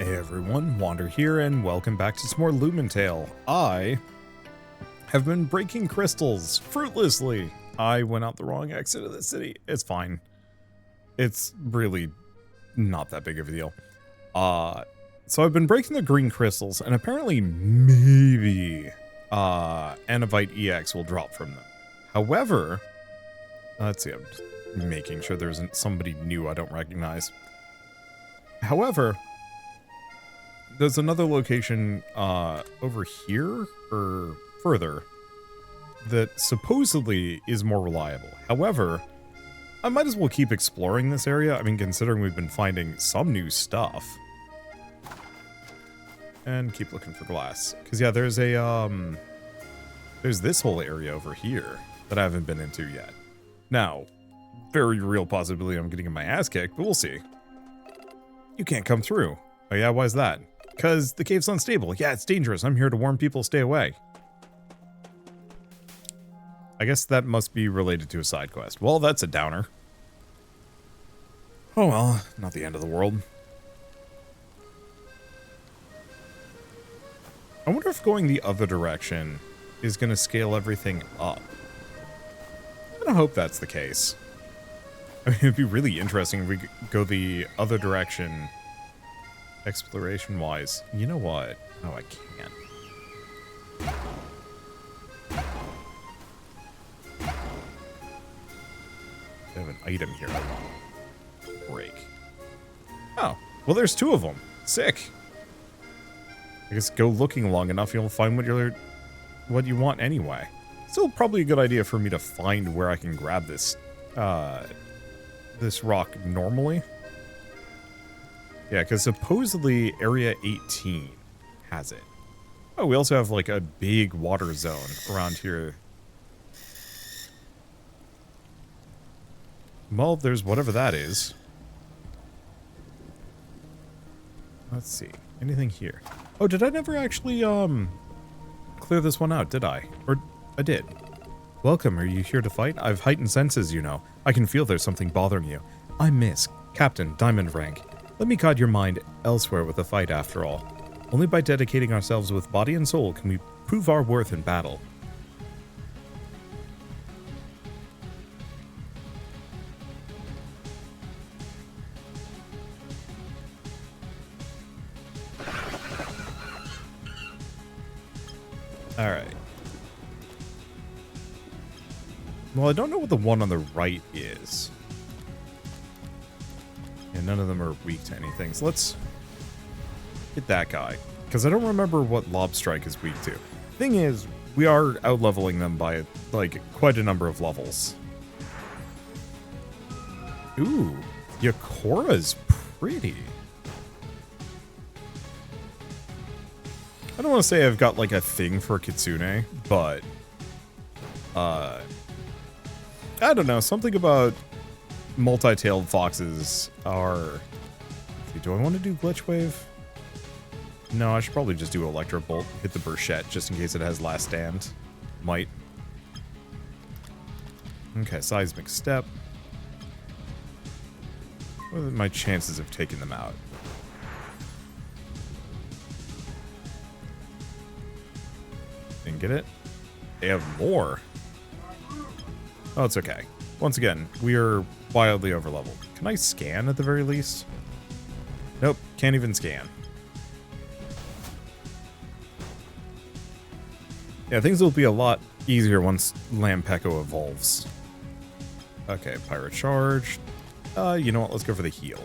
Hey everyone, Wander here, and welcome back to some more Lumentale. I have been breaking crystals fruitlessly. I went out the wrong exit of the city. It's fine. It's really not that big of a deal. So I've been breaking the green crystals, and apparently maybe Anovite EX will drop from them. However, let's see, I'm just making sure there isn't somebody new I don't recognize. However, there's another location over here, or further, that supposedly is more reliable. However, I might as well keep exploring this area. I mean, considering we've been finding some new stuff. And keep looking for glass. Because, yeah, there's this whole area over here that I haven't been into yet. Now, very real possibility I'm getting my ass kicked, but we'll see. You can't come through. Oh yeah, why is that? Because the cave's unstable. Yeah, it's dangerous. I'm here to warn people, stay away. I guess that must be related to a side quest. Well, that's a downer. Oh well, not the end of the world. I wonder if going the other direction is going to scale everything up. I don't hope that's the case. I mean, it'd be really interesting if we go the other direction exploration-wise. You know what? Oh, I can't. I have an item here I want to break. Oh, well, there's two of them. Sick. I guess go looking long enough, you'll find what you want anyway. Still probably a good idea for me to find where I can grab this this rock normally. Yeah, because supposedly Area 18 has it. Oh, we also have like a big water zone around here. Well, there's whatever that is. Let's see. Anything here? Oh, did I never actually clear this one out, did I? Or I did. Welcome, are you here to fight? I've heightened senses, you know. I can feel there's something bothering you. I'm Miss, Captain, Diamond rank. Let me guide your mind elsewhere with the fight after all. Only by dedicating ourselves with body and soul can we prove our worth in battle. Alright. Well, I don't know what the one on the right is. And none of them are weak to anything. So let's get that guy. Because I don't remember what Lob Strike is weak to. Thing is, we are out-leveling them by, like, quite a number of levels. Ooh, Yakora's pretty. I don't want to say I've got, like, a thing for Kitsune, but... I don't know, something about multi-tailed foxes are... Do I want to do Glitch Wave? No, I should probably just do Electro Bolt, hit the Burchette, just in case it has Last Stand. Might. Okay, Seismic Step. What are my chances of taking them out? Didn't get it? They have more. Oh, it's okay. Once again, we are wildly overleveled. Can I scan at the very least? Nope, can't even scan. Yeah, things will be a lot easier once Lampecko evolves. Okay, Pirate Charge. You know what? Let's go for the heal.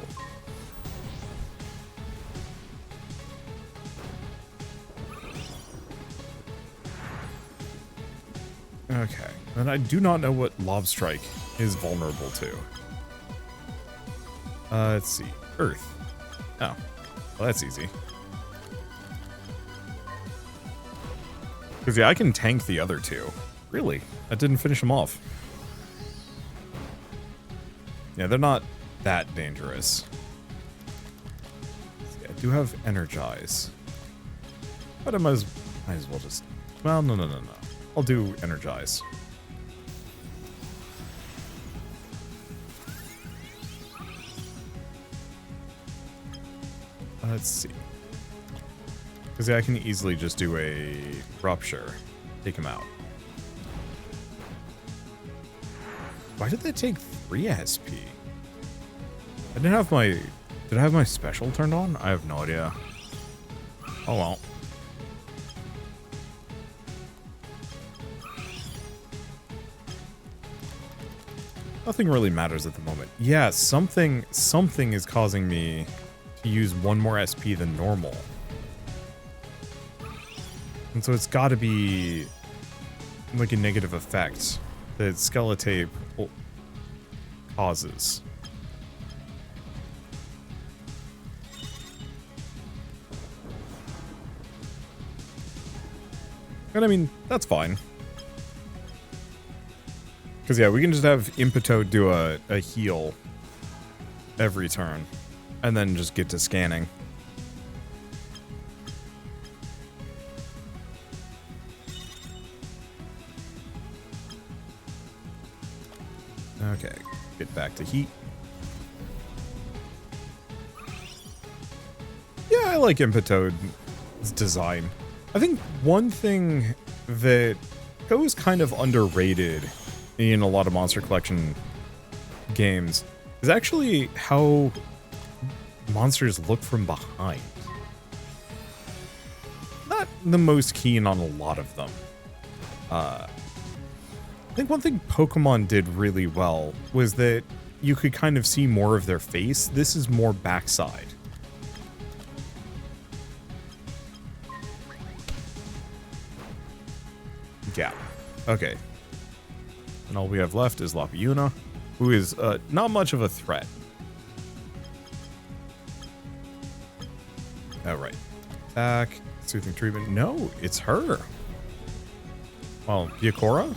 Okay, and I do not know what Lob Strike is vulnerable to. Let's see. Earth. Oh, well, that's easy. Because, yeah, I can tank the other two. Really? That didn't finish them off. Yeah, they're not that dangerous. See, I do have Energize. But I might as well just... Well, no. I'll do Energize. Let's see. Because I can easily just do a rupture. Take him out. Why did that take 3 SP? I didn't have my... Did I have my special turned on? I have no idea. Oh well. Nothing really matters at the moment. Yeah, something is causing me to use 1 more SP than normal. And so it's got to be like a negative effect that Skeletape causes. And I mean, that's fine. Because yeah, we can just have Impeto do a heal every turn. And then just get to scanning. Okay, get back to heat. Yeah, I like Impeto's design. I think one thing that goes kind of underrated in a lot of Monster Collection games is actually how monsters look from behind. Not the most keen on a lot of them. I think one thing Pokemon did really well was that you could kind of see more of their face. This is more backside. Yeah. Okay. And all we have left is Lampecko, who is not much of a threat. Alright. Attack. Soothing treatment. No, it's her. Well, Yakora?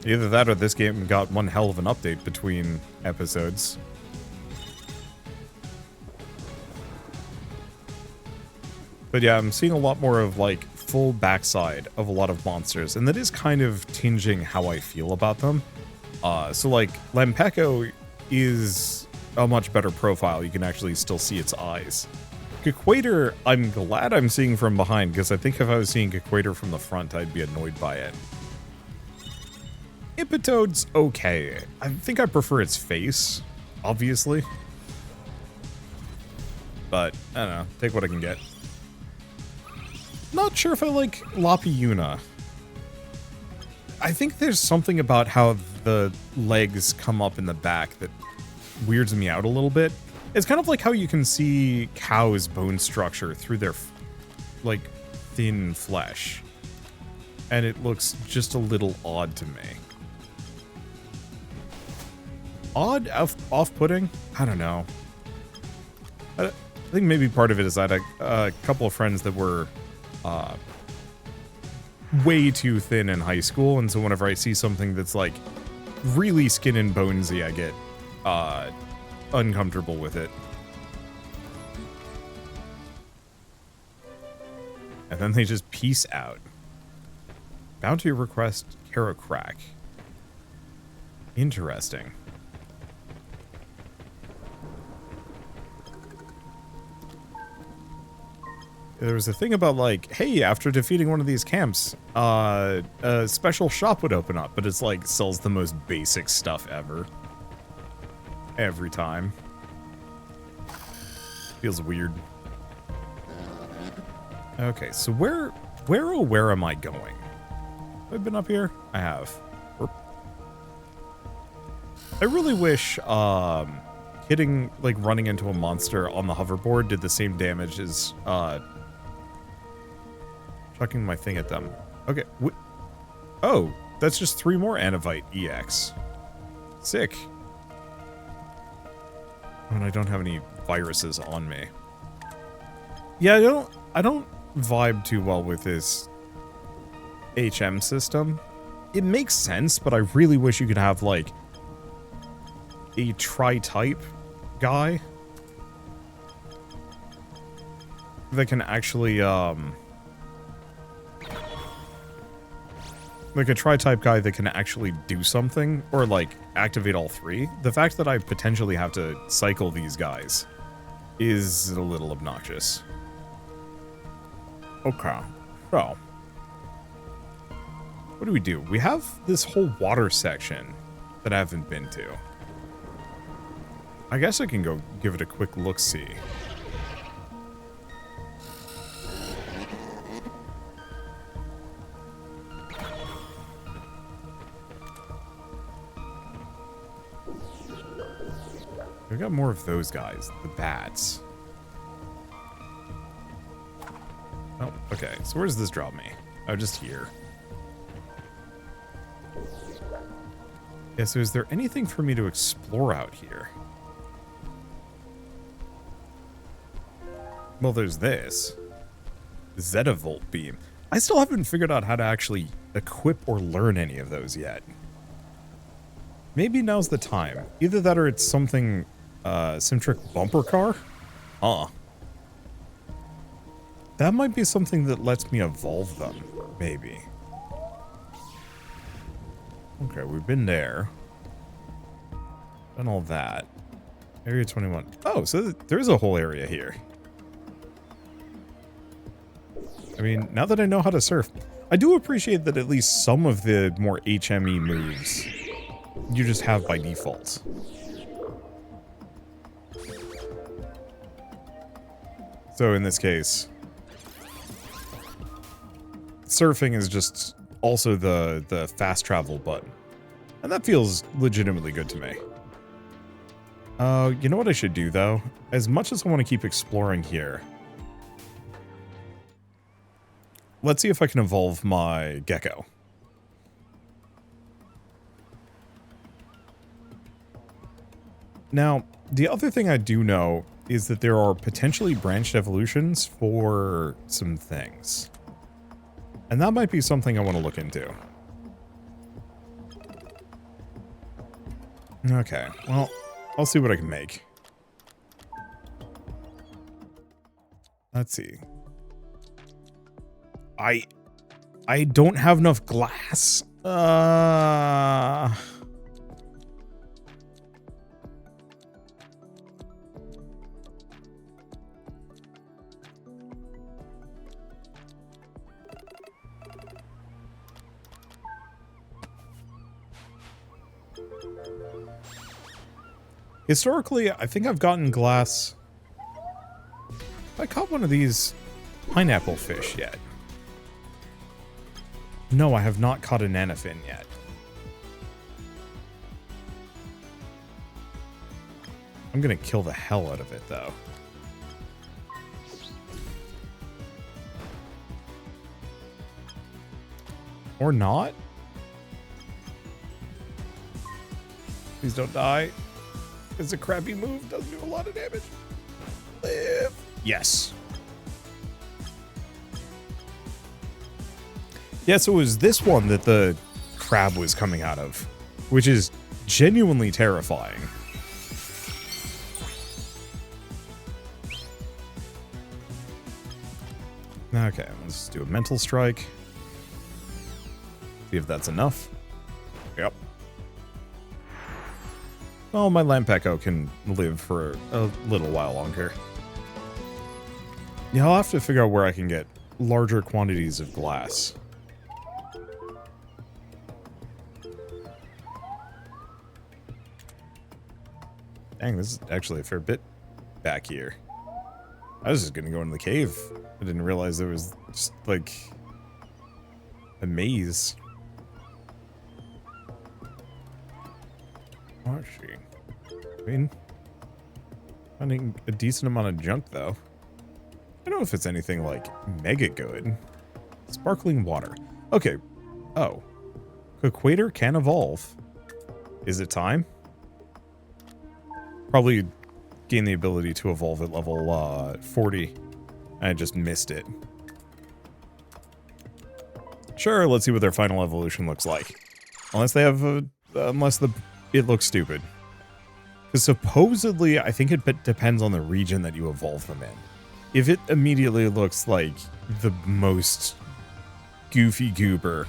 Either that or this game got one hell of an update between episodes. But yeah, I'm seeing a lot more of like full backside of a lot of monsters, and that is kind of tinging how I feel about them. So like Lampecko is a much better profile. You can actually still see its eyes. Equator, I'm glad I'm seeing from behind, because I think if I was seeing Equator from the front, I'd be annoyed by it. Impetoad's okay. I think I prefer its face, obviously. But, I don't know. Take what I can get. Not sure if I like Lampecko. I think there's something about how the legs come up in the back that weirds me out a little bit. It's kind of like how you can see cows' bone structure through their, like, thin flesh. And it looks just a little odd to me. Odd? Off-putting? I don't know. I think maybe part of it is I had a couple of friends that were way too thin in high school, and so whenever I see something that's like really skin and bonesy, I get uncomfortable with it. And then they just peace out. Bounty request Caracrack. Interesting. There was a thing about like, hey, after defeating one of these camps, a special shop would open up, but it's like sells the most basic stuff ever. Every time. Feels weird. Okay, so where am I going? Have I been up here? I have. I really wish hitting, like, running into a monster on the hoverboard did the same damage as chucking my thing at them. Okay. Oh, that's just 3 more Anivite EX. Sick. And I don't have any viruses on me. Yeah, I don't vibe too well with this HM system. It makes sense, but I really wish you could have, like, a tri-type guy that can actually, like a tri-type guy that can actually do something, or like activate all 3. The fact that I potentially have to cycle these guys is a little obnoxious. Okay, so what do we do? We have this whole water section that I haven't been to. I guess I can go give it a quick look-see. We got more of those guys, the bats. Oh, okay. So where does this drop me? Oh, just here. Yeah, so is there anything for me to explore out here? Well, there's this. Zetavolt beam. I still haven't figured out how to actually equip or learn any of those yet. Maybe now's the time. Either that or it's something, Simtric bumper car? Huh. That might be something that lets me evolve them, maybe. Okay, we've been there. Done all that. Area 21. Oh, so there's a whole area here. I mean, now that I know how to surf, I do appreciate that at least some of the more HME moves you just have by default. So in this case, surfing is just also the fast travel button. And that feels legitimately good to me. You know what I should do, though? As much as I want to keep exploring here, let's see if I can evolve my gecko. Now, the other thing I do know is that there are potentially branched evolutions for some things. And that might be something I want to look into. Okay, well, I'll see what I can make. Let's see. I don't have enough glass. Historically, I think I've gotten glass. I caught one of these pineapple fish yet. No, I have not caught a nanofin yet. I'm gonna kill the hell out of it, though. Or not? Please don't die. It's a crappy move. Doesn't do a lot of damage. Live. Yes. Yeah, so it was this one that the crab was coming out of, which is genuinely terrifying. Okay, let's do a mental strike. See if that's enough. Yep. Well, my Lampecko can live for a little while longer. Yeah, I'll have to figure out where I can get larger quantities of glass. Dang, this is actually a fair bit back here. I was just gonna go into the cave. I didn't realize there was just, like, a maze. Oh, she. I mean, finding a decent amount of junk, though. I don't know if it's anything, like, mega good. Sparkling water. Okay. Oh. Equator can evolve. Is it time? Probably gain the ability to evolve at level 40. I just missed it. Sure, let's see what their final evolution looks like. Unless they have a... it looks stupid. Because supposedly, I think it depends on the region that you evolve them in. If it immediately looks like the most goofy goober,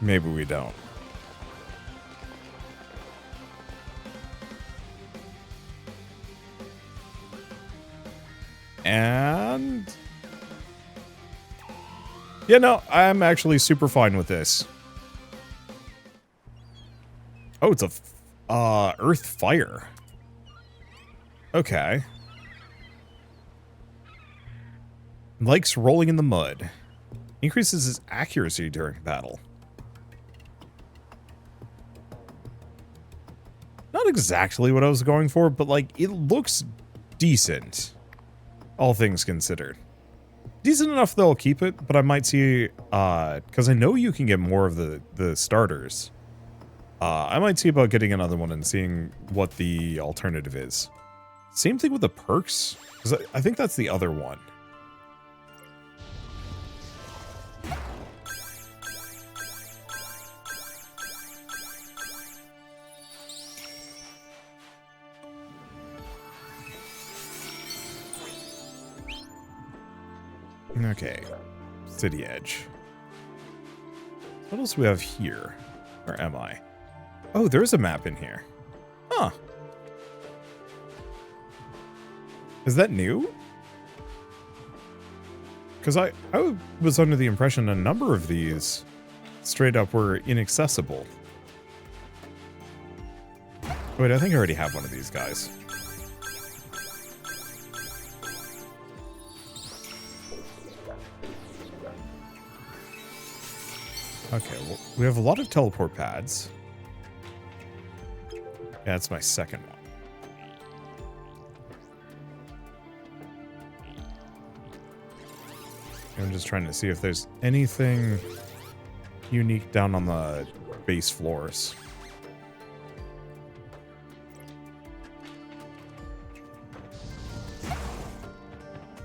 maybe we don't. And yeah, no, I'm actually super fine with this. Oh, it's a earth fire. Okay. Likes rolling in the mud. Increases his accuracy during battle. Not exactly what I was going for, but like it looks decent. All things considered. Decent enough that I'll keep it, but I might see, because I know you can get more of the starters. I might see about getting another one and seeing what the alternative is. Same thing with the perks, because I think that's the other one. Okay, City Edge. What else do we have here? Where am I? Oh, there's a map in here. Huh. Is that new? Because I was under the impression a number of these straight up were inaccessible. Wait, I think I already have one of these guys. Okay, well, we have a lot of teleport pads. Yeah, that's my second one. I'm just trying to see if there's anything unique down on the base floors.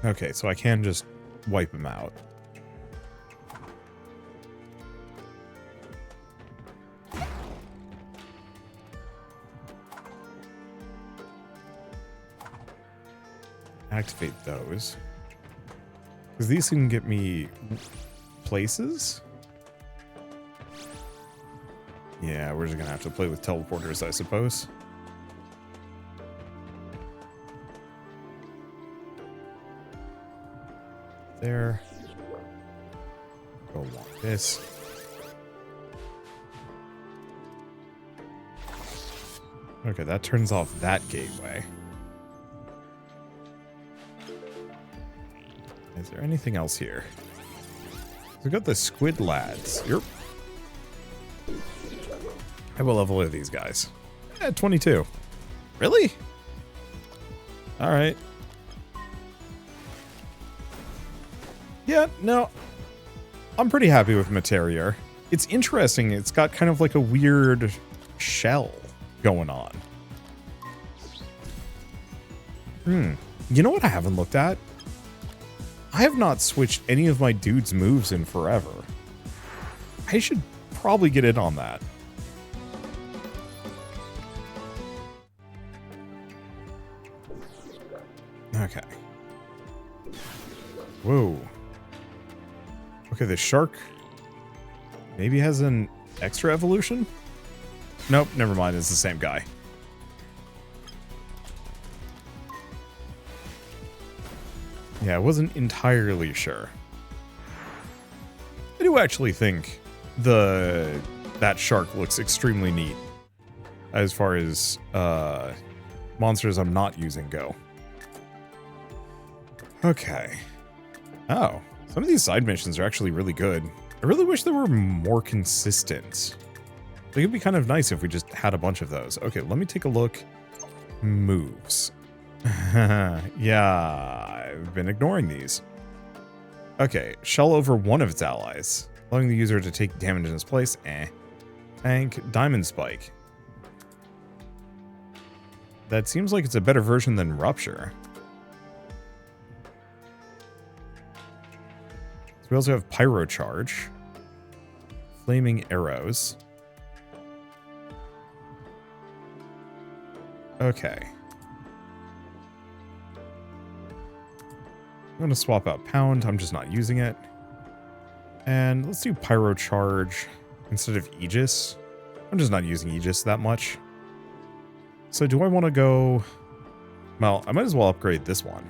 Okay, so I can just wipe them out. Activate those. Because these can get me places? Yeah, we're just going to have to play with teleporters, I suppose. There. Go along this. Okay, that turns off that gateway. Is there anything else here? We've got the squid lads. Yep. What level are these guys? 22. Really? Alright. Yeah, no. I'm pretty happy with Materier. It's interesting. It's got kind of like a weird shell going on. You know what I haven't looked at? I have not switched any of my dude's moves in forever. I should probably get in on that. Okay. Whoa. Okay, the shark maybe has an extra evolution? Nope, never mind. It's the same guy. Yeah, I wasn't entirely sure. I do actually think that shark looks extremely neat as far as monsters I'm not using go. Okay. Oh, some of these side missions are actually really good. I really wish they were more consistent. It would be kind of nice if we just had a bunch of those. Okay, let me take a look. Moves. Yeah, I've been ignoring these. Okay, shell over one of its allies, allowing the user to take damage in its place. Tank, diamond spike. That seems like it's a better version than rupture. So we also have pyro charge, flaming arrows. Okay. I'm going to swap out pound. I'm just not using it. And let's do pyro charge instead of Aegis. I'm just not using Aegis that much. So do I want to go... Well, I might as well upgrade this one.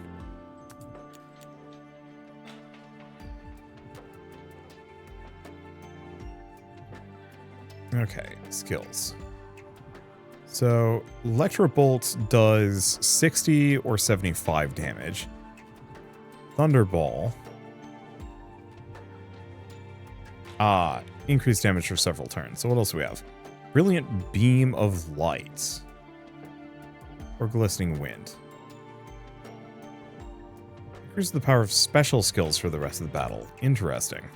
Okay, skills. So, Electrobolt does 60 or 75 damage. Thunderball. Increased damage for several turns. So what else do we have? Brilliant Beam of Light. Or Glistening Wind. Increases the power of special skills for the rest of the battle. Interesting.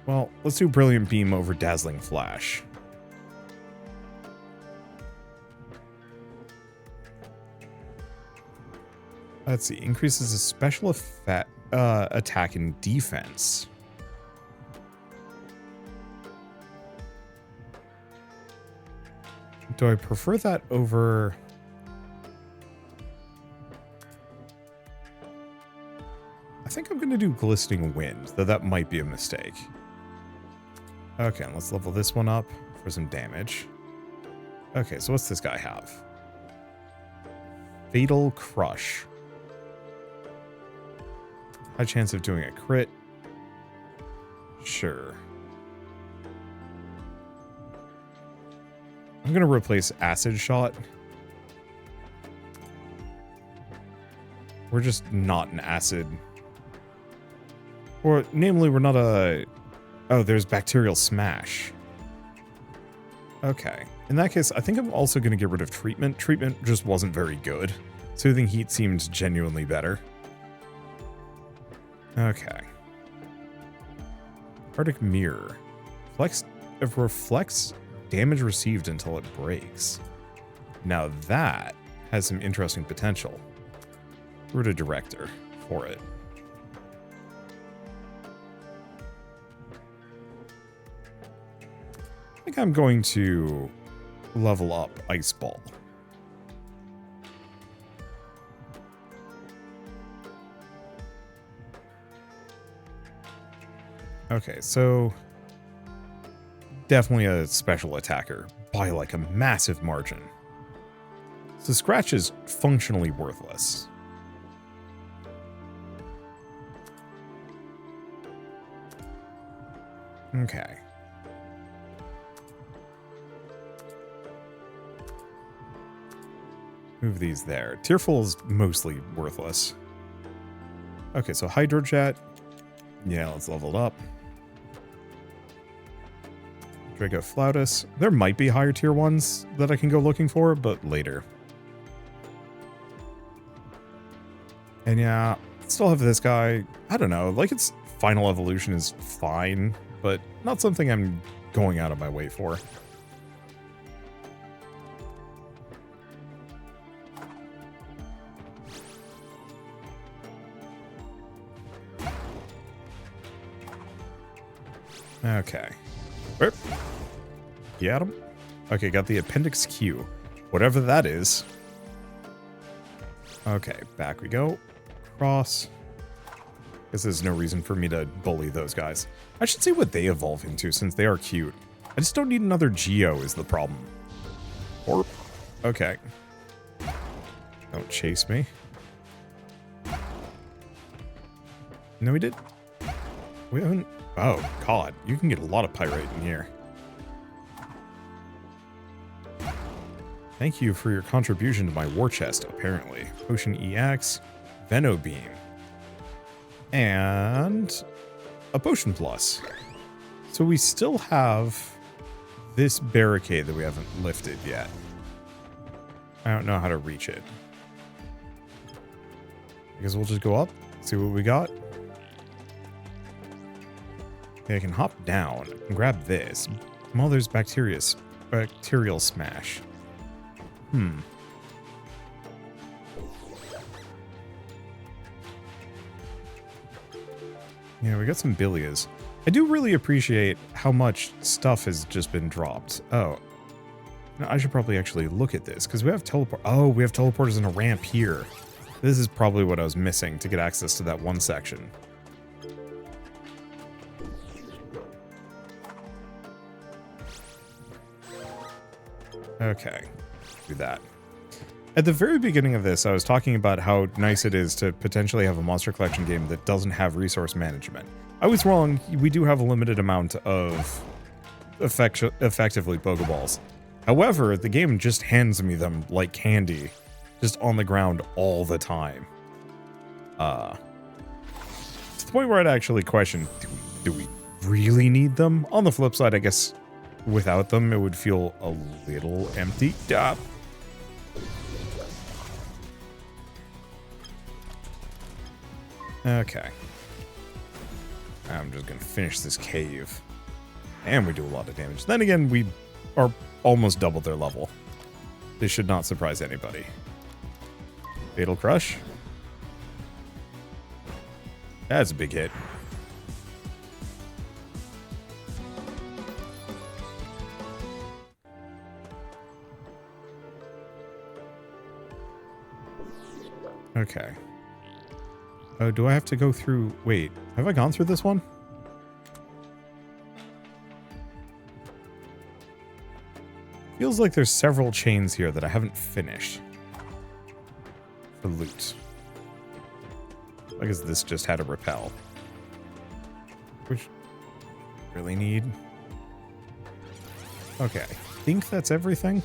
Well, let's do Brilliant Beam over Dazzling Flash. Let's see. Increases the special effect, attack and defense. Do I prefer that over... I think I'm going to do Glistening Wind, though that might be a mistake. Okay, let's level this one up for some damage. Okay, so what's this guy have? Fatal Crush. High chance of doing a crit. Sure. I'm going to replace Acid Shot. We're just not an acid. Or, namely, we're not a... Oh, there's Bacterial Smash. Okay. In that case, I think I'm also going to get rid of Treatment. Treatment just wasn't very good. Soothing Heat seemed genuinely better. Okay. Arctic Mirror. Reflects damage received until it breaks. Now that has some interesting potential. We're the director for it. I think I'm going to level up Ice Ball. Okay, so definitely a special attacker by like a massive margin. So Scratch is functionally worthless. Okay. Move these there. Tearful is mostly worthless. Okay, so Hydrojet. Yeah, let's level it up. Draco Flautus. There might be higher tier ones that I can go looking for, but later. And yeah, still have this guy. I don't know, like its final evolution is fine, but not something I'm going out of my way for. Okay. Where? Got him? Okay, got the Appendix Q. Whatever that is. Okay, back we go. Cross. Guess there's no reason for me to bully those guys. I should see what they evolve into since they are cute. I just don't need another Geo is the problem. Or... Okay. Don't chase me. No, we did. We haven't... Oh, God. You can get a lot of Pyrite in here. Thank you for your contribution to my war chest, apparently. Potion EX, Veno Beam, and a Potion Plus. So we still have this barricade that we haven't lifted yet. I don't know how to reach it. I guess we'll just go up, see what we got. Okay, I can hop down and grab this. Mother's Bacterial Smash. Yeah, we got some Bilias. I do really appreciate how much stuff has just been dropped. Oh. No, I should probably actually look at this, because we have teleport. Oh, we have teleporters and a ramp here. This is probably what I was missing to get access to that one section. Okay, do that. At the very beginning of this, I was talking about how nice it is to potentially have a monster collection game that doesn't have resource management. I was wrong. We do have a limited amount of effectively Pokeballs. However, the game just hands me them like candy, just on the ground all the time. To the point where I'd actually question, do we really need them? On the flip side, I guess without them, it would feel a little empty. Okay. I'm just gonna finish this cave. And we do a lot of damage. Then again, we are almost double their level. This should not surprise anybody. Fatal Crush. That's a big hit. Okay. Oh, do I have to go through... Wait, have I gone through this one? Feels like there's several chains here that I haven't finished. For loot. I guess this just had a repel. Which... really need... Okay, I think that's everything.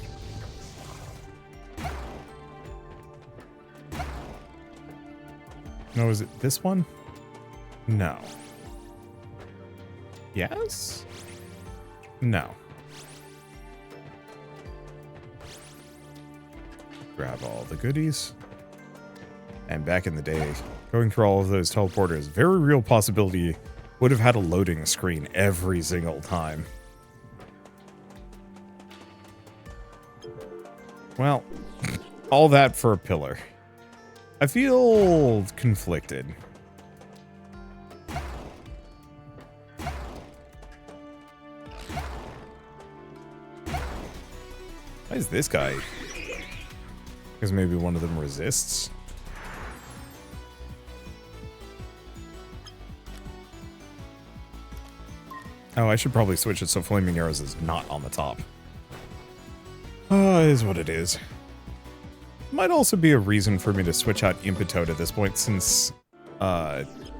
No, is it this one? No. Yes? No. Grab all the goodies. And back in the day, going through all of those teleporters, very real possibility would have had a loading screen every single time. Well, all that for a pillar. I feel conflicted. Why is this guy? Because maybe one of them resists. Oh, I should probably switch it so Flaming Arrows is not on the top. Is what it is. Might also be a reason for me to switch out Impeto at this point, since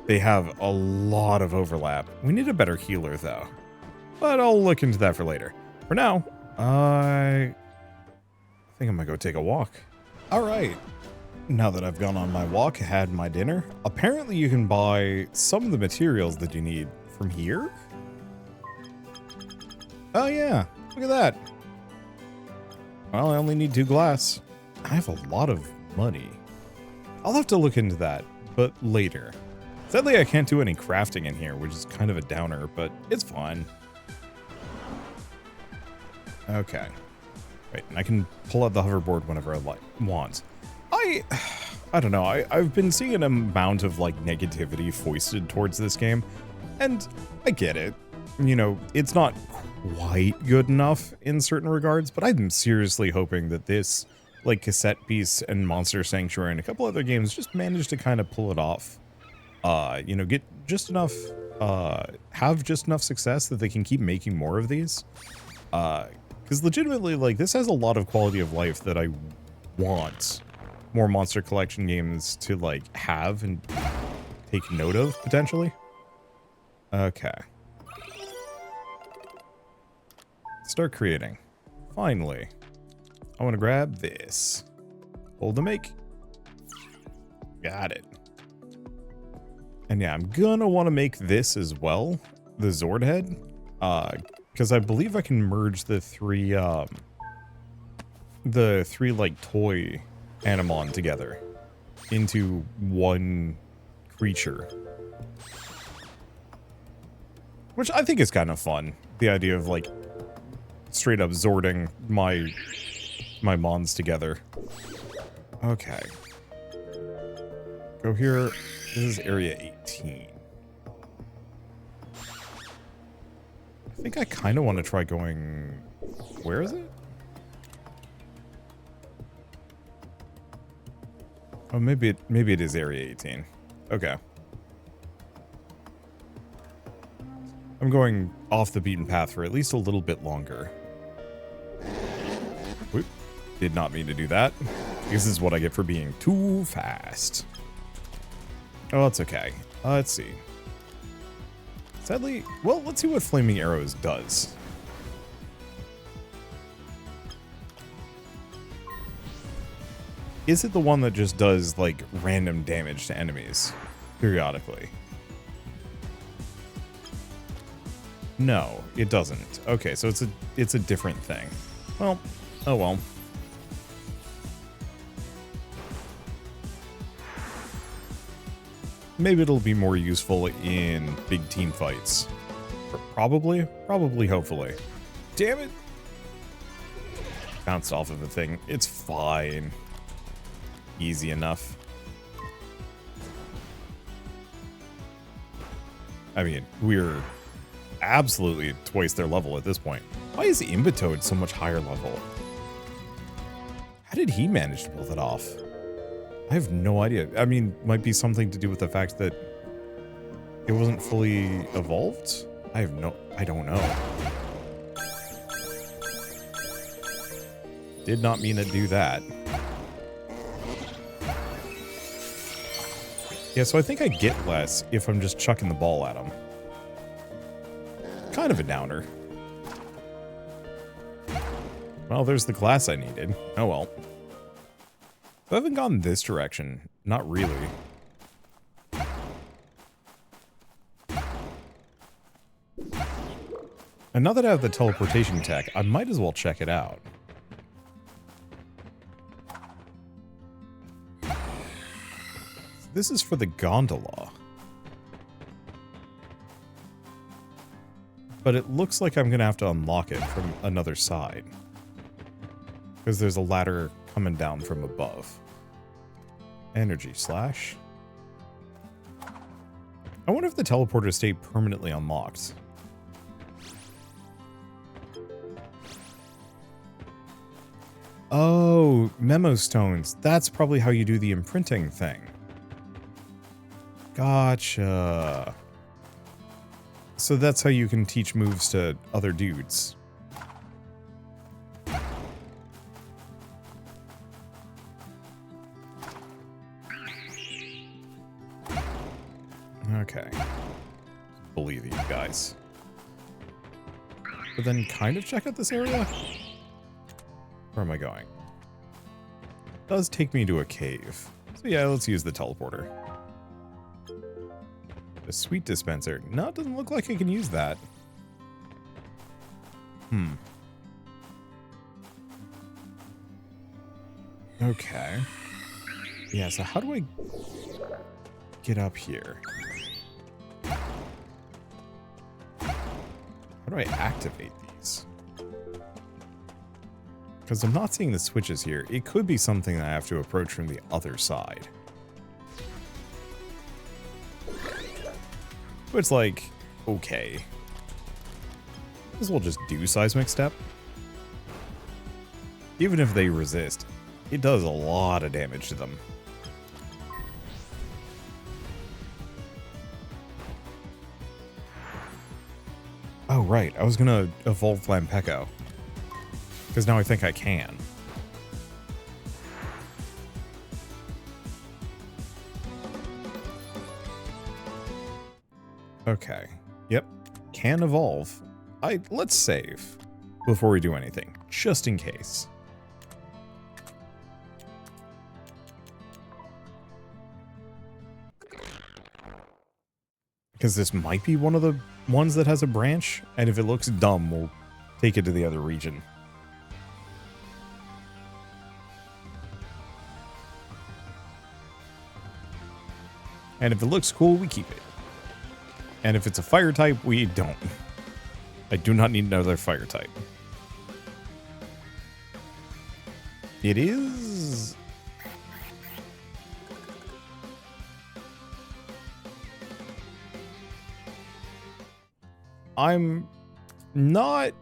they have a lot of overlap. We need a better healer, though. But I'll look into that for later. For now, I think I'm gonna go take a walk. Alright. Now that I've gone on my walk, had my dinner, apparently you can buy some of the materials that you need from here? Oh yeah, look at that. Well, I only need 2 glass. I have a lot of money. I'll have to look into that, but later. Sadly, I can't do any crafting in here, which is kind of a downer, but it's fine. Okay. Wait, and I can pull out the hoverboard whenever I want. I don't know, I've been seeing an amount of, like, negativity foisted towards this game, and I get it. You know, it's not quite good enough in certain regards, but I'm seriously hoping that this, like, Cassette Piece and Monster Sanctuary and a couple other games just managed to kind of pull it off. You know, get just enough, have just enough success that they can keep making more of these. Because legitimately, like, this has a lot of quality of life that I want more Monster Collection games to, like, have and take note of, potentially. Okay. Start creating. Finally. I want to grab this. Hold the make. Got it. And yeah, I'm gonna want to make this as well. The Zord head. Because I believe I can merge the three like toy Animon together into one creature. Which I think is kind of fun. The idea of, like, straight up Zording my mons together. Okay. Go here. This is area 18. I think I kind of want to try going... Where is it? Oh, maybe it is area 18. Okay. I'm going off the beaten path for at least a little bit longer. Whoop. Did not mean to do that. This is what I get for being too fast. Oh, it's okay. Let's see. Sadly, well, let's see what Flaming Arrows does. Is it the one that just does, like, random damage to enemies periodically? No, it doesn't. Okay, so it's a different thing. Well, oh well. Maybe it'll be more useful in big team fights. Probably, hopefully. Damn it! Bounced off of the thing. It's fine. Easy enough. I mean, we're absolutely twice their level at this point. Why is Imbitoad so much higher level? How did he manage to pull that off? I have no idea. I mean, might be something to do with the fact that it wasn't fully evolved? I don't know. Did not mean to do that. Yeah, so I think I get less if I'm just chucking the ball at him. Kind of a downer. Well, there's the glass I needed. Oh well. If I haven't gone this direction, not really. And now that I have the teleportation tech, I might as well check it out. This is for the gondola. But it looks like I'm going to have to unlock it from another side. Because there's a ladder coming down from above. Energy slash. I wonder if the teleporter stayed permanently unlocked. Oh, memo stones. That's probably how you do the imprinting thing. Gotcha. So that's how you can teach moves to other dudes. Okay. Bully these guys. But then kind of check out this area? Where am I going? It does take me to a cave. So yeah, let's use the teleporter. The sweet dispenser. No, it doesn't look like I can use that. Okay. Yeah, so how do I get up here? How do I activate these? Because I'm not seeing the switches here. It could be something that I have to approach from the other side. But it's like, okay. Might as well just do Seismic Step. Even if they resist, it does a lot of damage to them. Oh, right. I was gonna evolve Lampecko. Because now I think I can. Okay. Yep. Can evolve. Let's save before we do anything, just in case. Because this might be one of the ones that has a branch, and if it looks dumb, we'll take it to the other region. And if it looks cool, we keep it. And if it's a fire type, we don't. I do not need another fire type. It is... I'm not...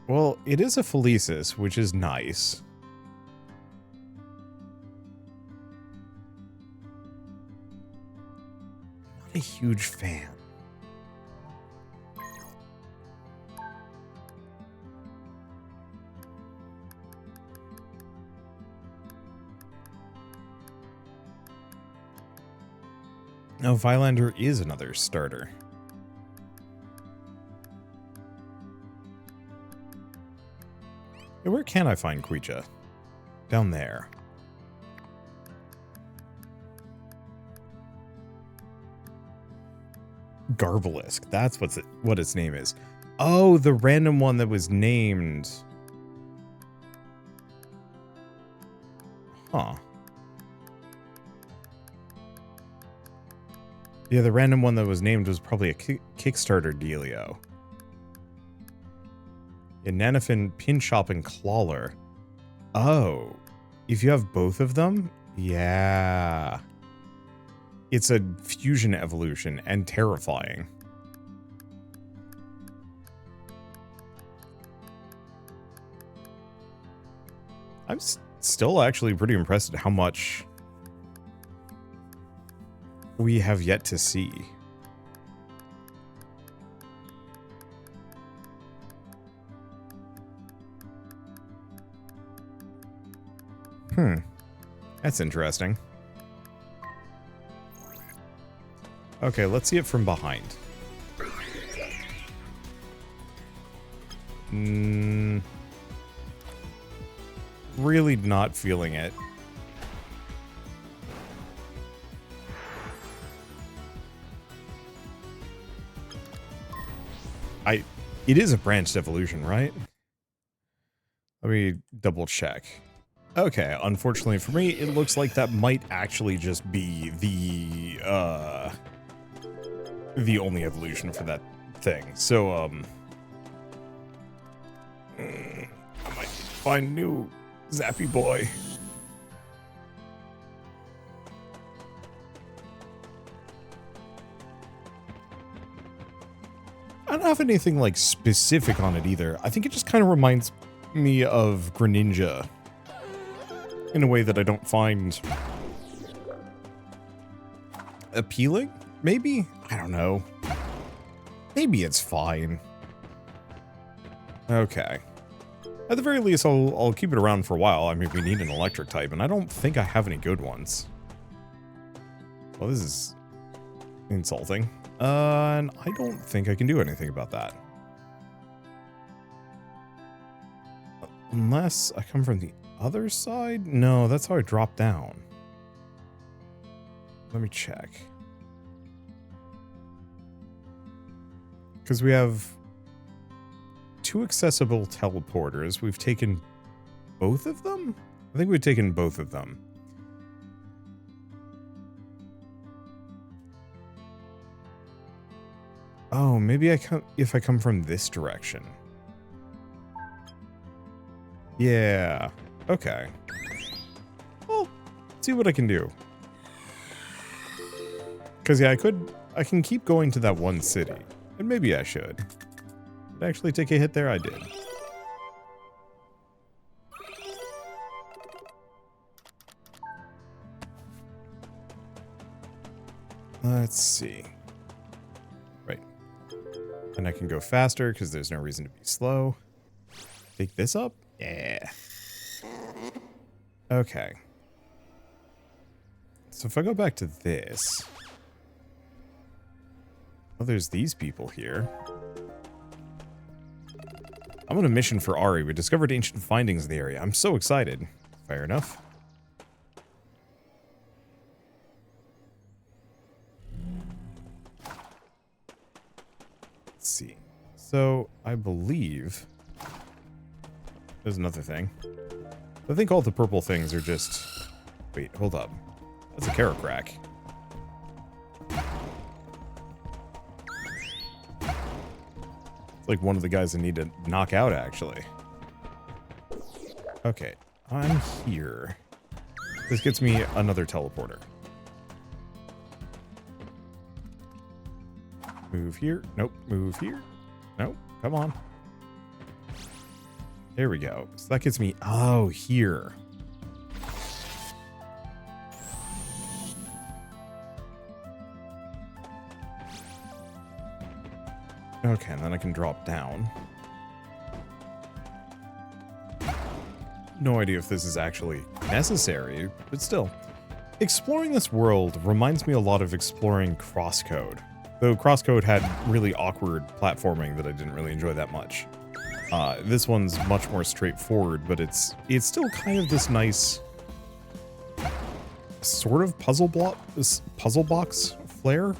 Well, it is a Felicis, which is nice. Not a huge fan. Oh, Violander is another starter. Hey, where can I find Queecha? Down there. Garbalisk. That's what its name is. Oh, the random one that was named. Huh. Yeah, the random one that was named was probably a Kickstarter dealio. Yeah, Nanofin, Pinchop, and Clawler. Oh. If you have both of them? Yeah. It's a fusion evolution and terrifying. I'm still actually pretty impressed at how much we have yet to see. That's interesting. Okay, let's see it from behind. Really not feeling it. It is a branched evolution, right? Let me double check. Okay, unfortunately for me, it looks like that might actually just be the only evolution for that thing. So, I might find a new Zappy boy. I don't have anything like specific on it either. I think it just kind of reminds me of Greninja in a way that I don't find appealing. Maybe? I don't know. Maybe it's fine. Okay. At the very least, I'll keep it around for a while. I mean, we need an electric type, and I don't think I have any good ones. Well, this is insulting. And I don't think I can do anything about that. Unless I come from the other side? No, that's how I drop down. Let me check. Because we have 2 accessible teleporters. We've taken both of them? I think we've taken both of them. Oh, maybe if I come from this direction. Yeah. Okay. Well, see what I can do. Because, yeah, I can keep going to that one city. And maybe I should. Did I actually take a hit there? I did. Let's see. Right. And I can go faster because there's no reason to be slow. Take this up? Yeah. Okay. So if I go back to this... Oh, there's these people here. I'm on a mission for Ari. We discovered ancient findings in the area. I'm so excited. Fair enough. Let's see. So, I believe... There's another thing. I think all the purple things are just... Wait, hold up. That's a carrot crack. It's like one of the guys I need to knock out, actually. Okay, I'm here. This gets me another teleporter. Move here. Nope. Move here. Nope. Come on. There we go. So that gets me... Oh, here. Okay, and then I can drop down. No idea if this is actually necessary, but still. Exploring this world reminds me a lot of exploring Crosscode. Though Crosscode had really awkward platforming that I didn't really enjoy that much. This one's much more straightforward, but it's still kind of this nice sort of puzzle box flavor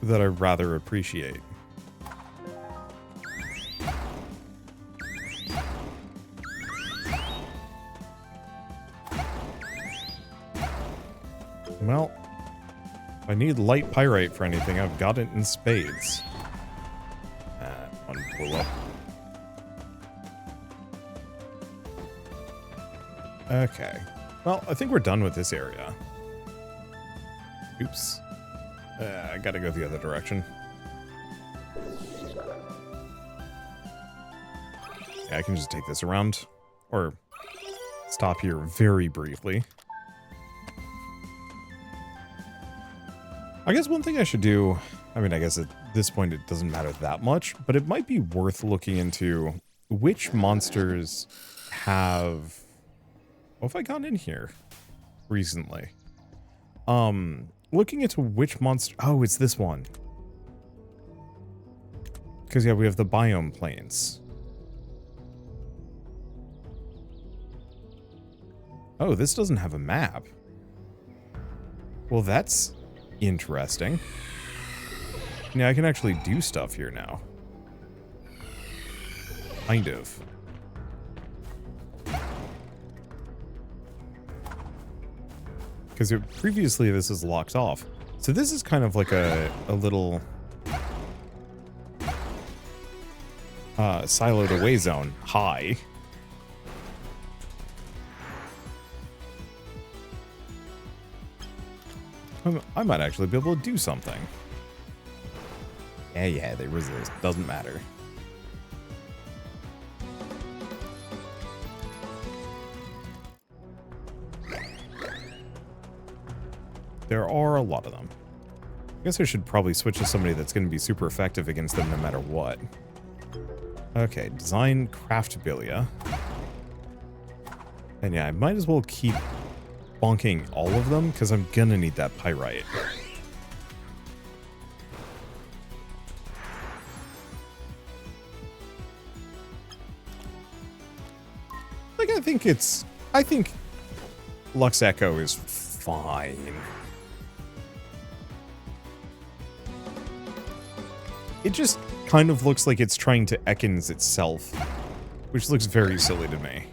that I rather appreciate. Well, if I need light pyrite for anything, I've got it in spades. One blew up. Okay. Well, I think we're done with this area. Oops. I gotta go the other direction. Yeah, I can just take this around. Or stop here very briefly. I guess one thing I should do, I mean, I guess at this point it doesn't matter that much, but it might be worth looking into which monsters have... What have I gotten in here recently? Looking into which monster... Oh, it's this one. Because, yeah, we have the biome plains. Oh, this doesn't have a map. Well, that's interesting. Yeah, I can actually do stuff here now. Kind of. Because previously this is locked off. So this is kind of like a little siloed away zone. Hi. I might actually be able to do something. Yeah, they resist. Doesn't matter. There are a lot of them. I guess I should probably switch to somebody that's going to be super effective against them no matter what. Okay, design craftabilia. And yeah, I might as well keep bonking all of them because I'm gonna need that pyrite. Like, I think Lampecko is fine. It just kind of looks like it's trying to Ekans itself, which looks very silly to me.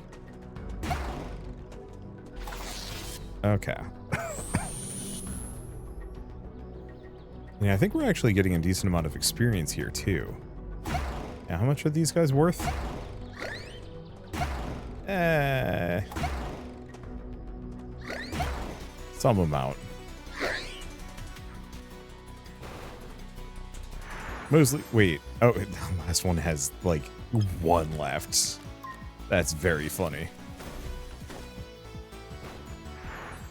Okay. Yeah, I think we're actually getting a decent amount of experience here, too. Yeah, how much are these guys worth? Some amount. Mostly, wait. Oh, the last one has, like, one left. That's very funny.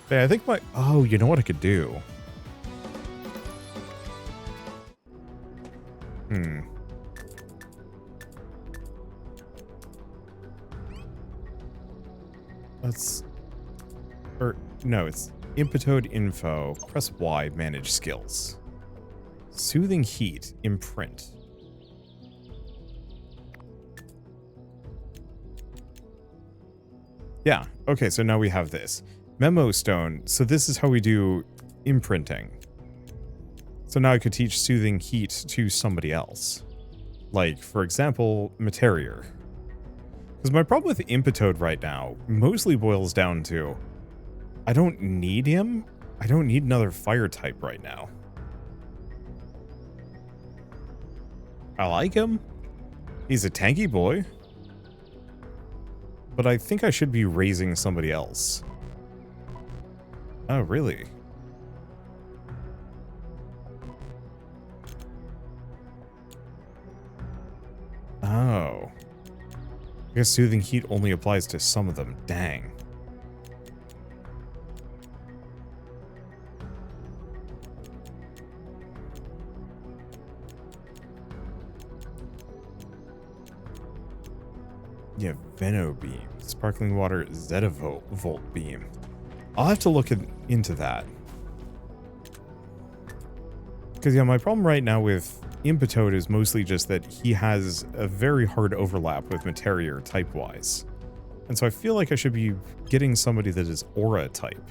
Yeah, I think oh, you know what I could do? No, it's Impetode info. Press Y, manage skills. Soothing heat, imprint. Yeah, okay, so now we have this. Memo stone, so this is how we do imprinting. So now I could teach soothing heat to somebody else. Like, for example, Materier. Because my problem with Impetode right now mostly boils down to I don't need him. I don't need another fire type right now. I like him. He's a tanky boy. But I think I should be raising somebody else. Oh, really? Oh. I guess soothing heat only applies to some of them. Dang. Yeah, Veno beam. Sparkling water Zetavolt beam. I'll have to look into that. Because, yeah, my problem right now with Impetoad is mostly just that he has a very hard overlap with Materior type-wise. And so I feel like I should be getting somebody that is Aura type.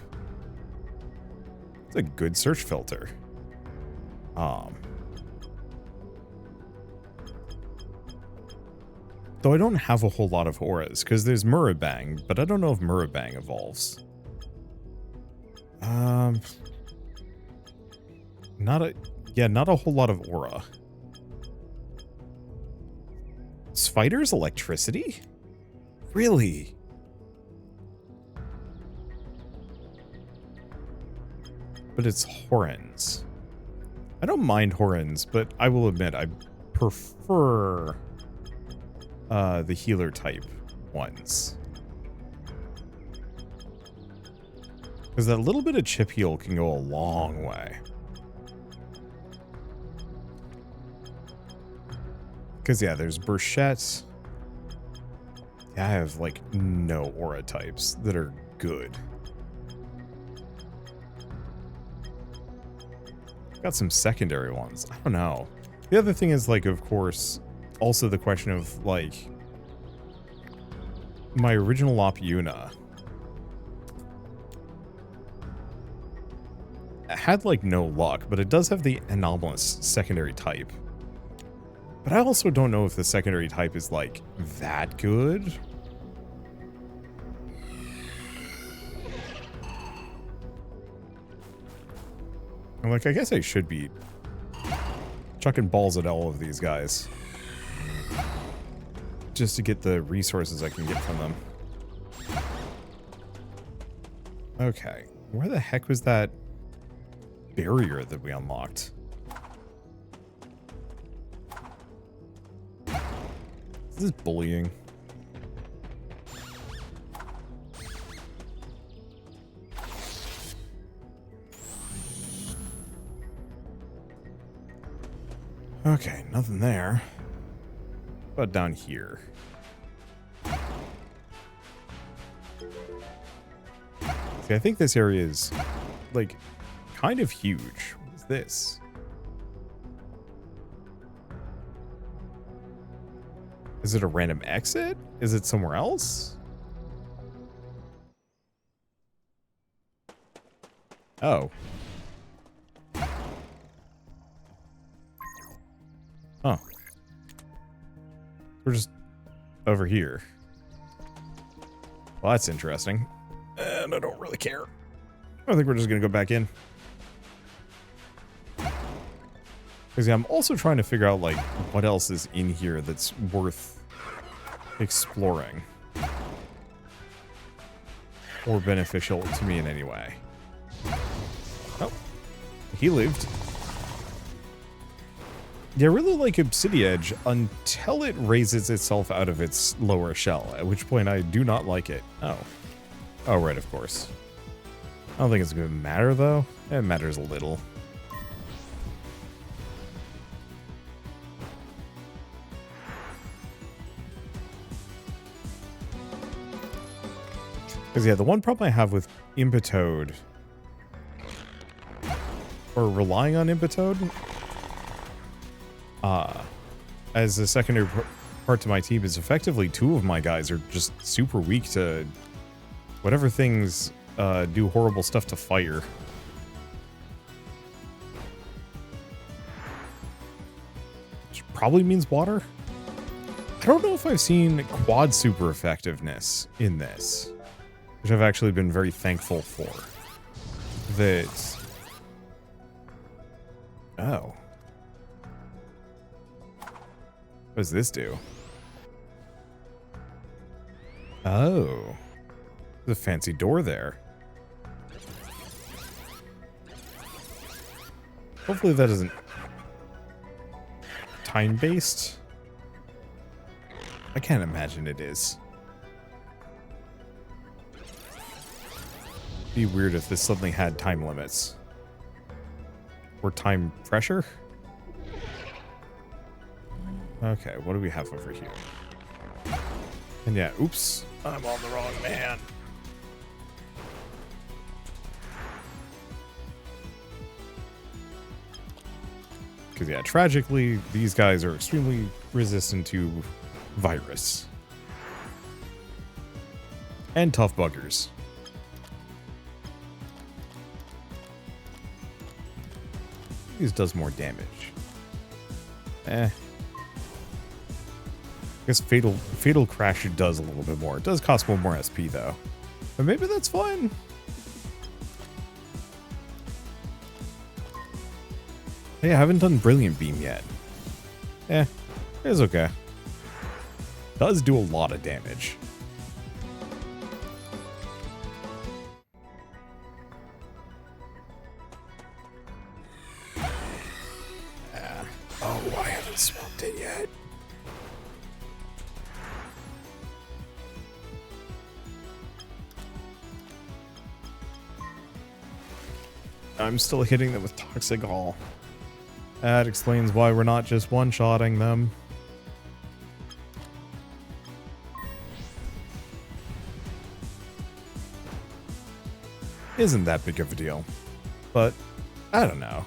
It's a good search filter. Though I don't have a whole lot of auras, because there's Murabang, but I don't know if Murabang evolves. Not a whole lot of aura. Spider's electricity? Really? But it's Horns. I don't mind Horns, but I will admit I prefer the healer type ones. Because that little bit of chip heal can go a long way. Because, yeah, there's Burchette. Yeah, I have, like, no aura types that are good. Got some secondary ones. I don't know. The other thing is, like, of course, also the question of, like, my original Lopyuna had, like, no luck, but it does have the anomalous secondary type. But I also don't know if the secondary type is, like, that good. I'm like, I guess I should be chucking balls at all of these guys. Just to get the resources I can get from them. Okay. Where the heck was that barrier that we unlocked? This is bullying. Okay, nothing there. But down here. See, I think this area is, like, kind of huge. What is this? Is it a random exit? Is it somewhere else? Oh. Huh. We're just over here. Well, that's interesting. And I don't really care. I think we're just going to go back in. Because, yeah, I'm also trying to figure out, like, what else is in here that's worth exploring. Or beneficial to me in any way. Oh. He lived. Yeah, I really like Obsidiedge until it raises itself out of its lower shell, at which point I do not like it. Oh. Oh, right, of course. I don't think it's going to matter, though. It matters a little. Because, yeah, the one problem I have with Impetoad, or relying on Impetoad, as a secondary part to my team, is effectively two of my guys are just super weak to whatever things do horrible stuff to fire. Which probably means water. I don't know if I've seen quad super effectiveness in this, which I've actually been very thankful for. That... Oh. What does this do? Oh. There's a fancy door there. Hopefully that isn't time-based. I can't imagine it is. Be weird if this suddenly had time limits. Or time pressure? Okay, what do we have over here? And yeah, oops. I'm on the wrong man. Because, yeah, tragically, these guys are extremely resistant to virus. And tough buggers. This does more damage. I guess Fatal Crash does a little bit more. It does cost one more SP, though. But maybe that's fine. Hey, I haven't done Brilliant Beam yet. It's okay. Does do a lot of damage. Oh, I haven't swapped it yet. I'm still hitting them with Toxic Hall. That explains why we're not just one-shotting them. Isn't that big of a deal. But, I don't know.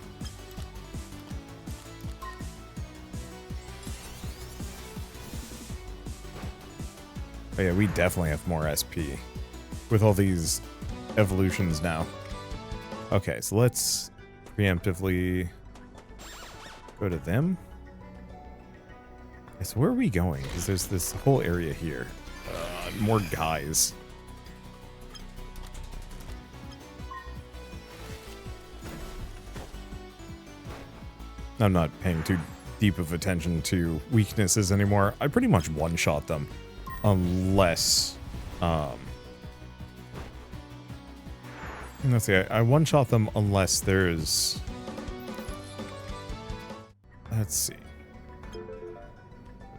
Oh yeah, we definitely have more SP with all these evolutions now. Okay, so let's preemptively go to them. Okay, so where are we going? Because there's this whole area here. More guys. I'm not paying too deep of attention to weaknesses anymore. I pretty much one-shot them. Unless... let's see, I one-shot them unless there's... Let's see.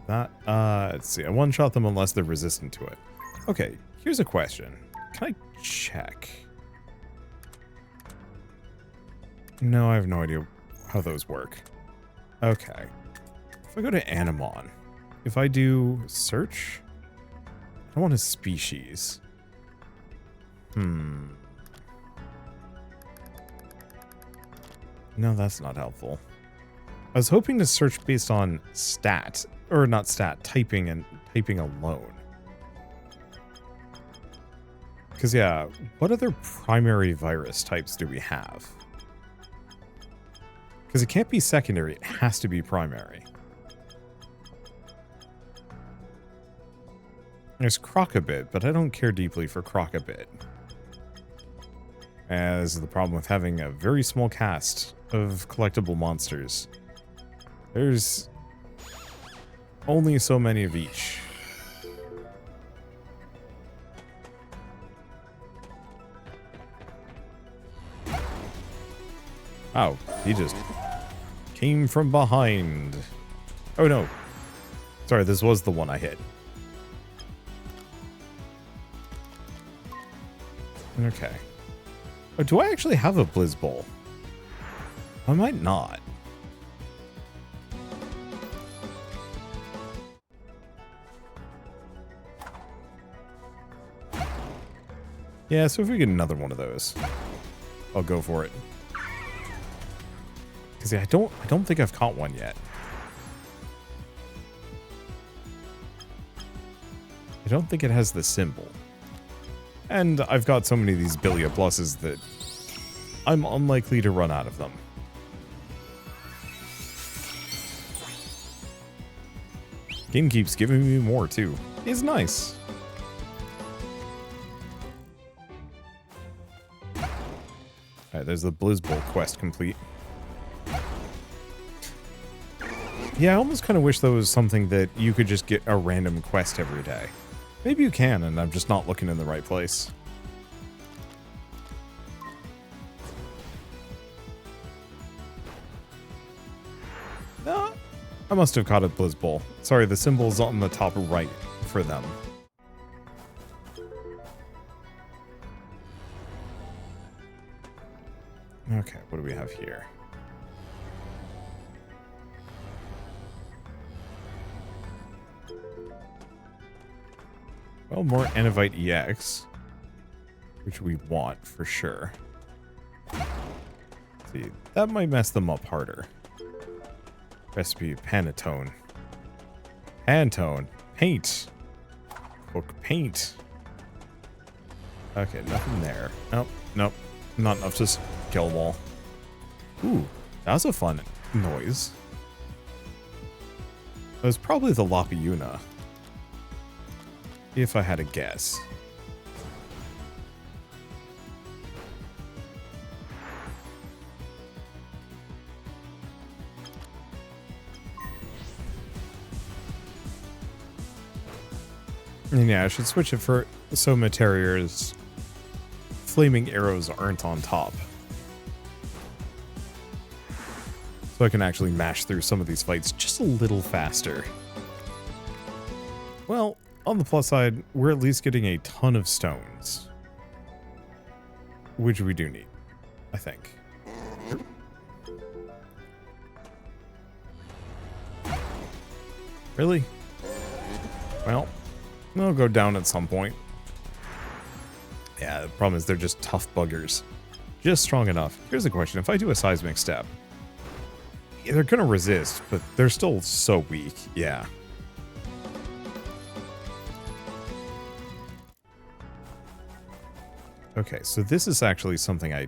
Let's see. I one-shot them unless they're resistant to it. Okay, here's a question. Can I check? No, I have no idea how those work. Okay. If I go to Animon, if I do search, I want a species. No, that's not helpful. I was hoping to search based on stat, or not stat, typing and typing alone. Because, yeah, what other primary virus types do we have? Because it can't be secondary, it has to be primary. There's Crocobit, but I don't care deeply for Crocobit. As the problem with having a very small cast of collectible monsters. There's only so many of each. Oh, he just came from behind. Oh no. Sorry, this was the one I hit. Okay. Oh, do I actually have a Blizz Bowl? I might not. Yeah, so if we get another one of those, I'll go for it. Because yeah, I don't think I've caught one yet. I don't think it has the symbol. And I've got so many of these Billia Pluses that I'm unlikely to run out of them. Game keeps giving me more too. It's nice. Alright, there's the Blizz Bowl quest complete. Yeah, I almost kind of wish there was something that you could just get a random quest every day. Maybe you can, and I'm just not looking in the right place. No, I must have caught a Blizz Bowl. Sorry, the symbol's on the top right for them. Okay, what do we have here? Well, more Enovite EX, which we want for sure. Let's see, that might mess them up harder. Recipe, Pantone. Pantone. Paint. Cook paint. Okay, nothing there. Nope, nope. Not enough to kill them all. Ooh, that was a fun noise. It was probably the Lapiuna, if I had to guess. And yeah, I should switch it for so Materier's flaming arrows aren't on top. So I can actually mash through some of these fights just a little faster. Well, on the plus side, we're at least getting a ton of stones. Which we do need, I think. Really? Well, they'll go down at some point. Yeah, the problem is they're just tough buggers. Just strong enough. Here's the question. If I do a seismic step, they're going to resist, but they're still so weak. Yeah. Okay, so this is actually something I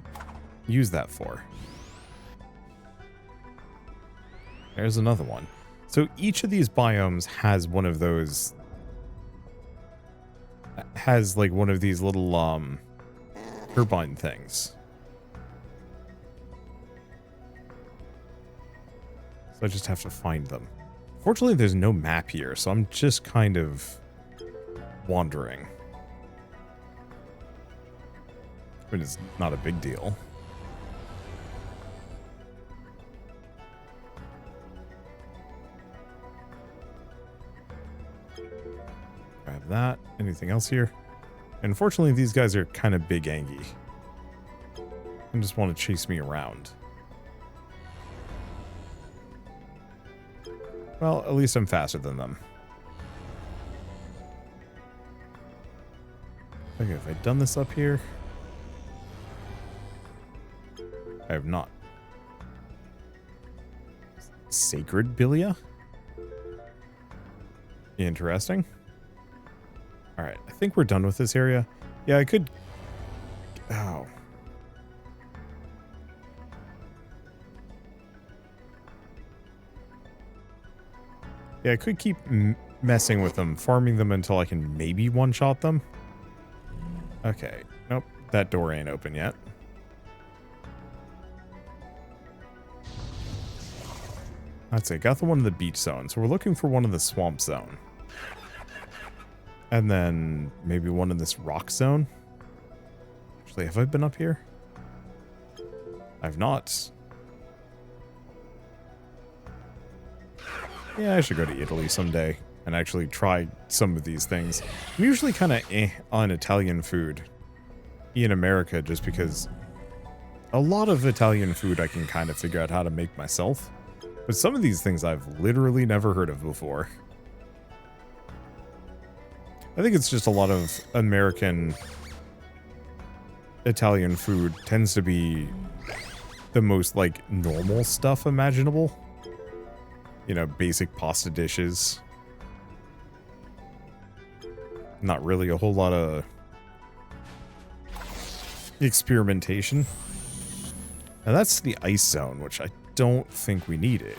use that for. There's another one. So each of these biomes has one of those... has like one of these little turbine things. So I just have to find them. Fortunately, there's no map here, so I'm just kind of wandering. But it's not a big deal. Grab that. Anything else here? Unfortunately, these guys are kind of big Angie. And just want to chase me around. Well, at least I'm faster than them. Okay, have I done this up here? I have not. Sacred Bilia? Interesting. Alright, I think we're done with this area. Yeah, I could... Oh. Yeah, I could keep messing with them, farming them until I can maybe one-shot them. Okay. Nope, that door ain't open yet. That's it. Got the one in the beach zone. So we're looking for one in the swamp zone. And then maybe one in this rock zone. Actually, have I been up here? I've not. Yeah, I should go to Italy someday and actually try some of these things. I'm usually kind of on Italian food in America just because a lot of Italian food I can kind of figure out how to make myself. But some of these things I've literally never heard of before. I think it's just a lot of American Italian food tends to be the most, like, normal stuff imaginable. You know, basic pasta dishes. Not really a whole lot of experimentation. Now that's the ice zone, which I don't think we needed.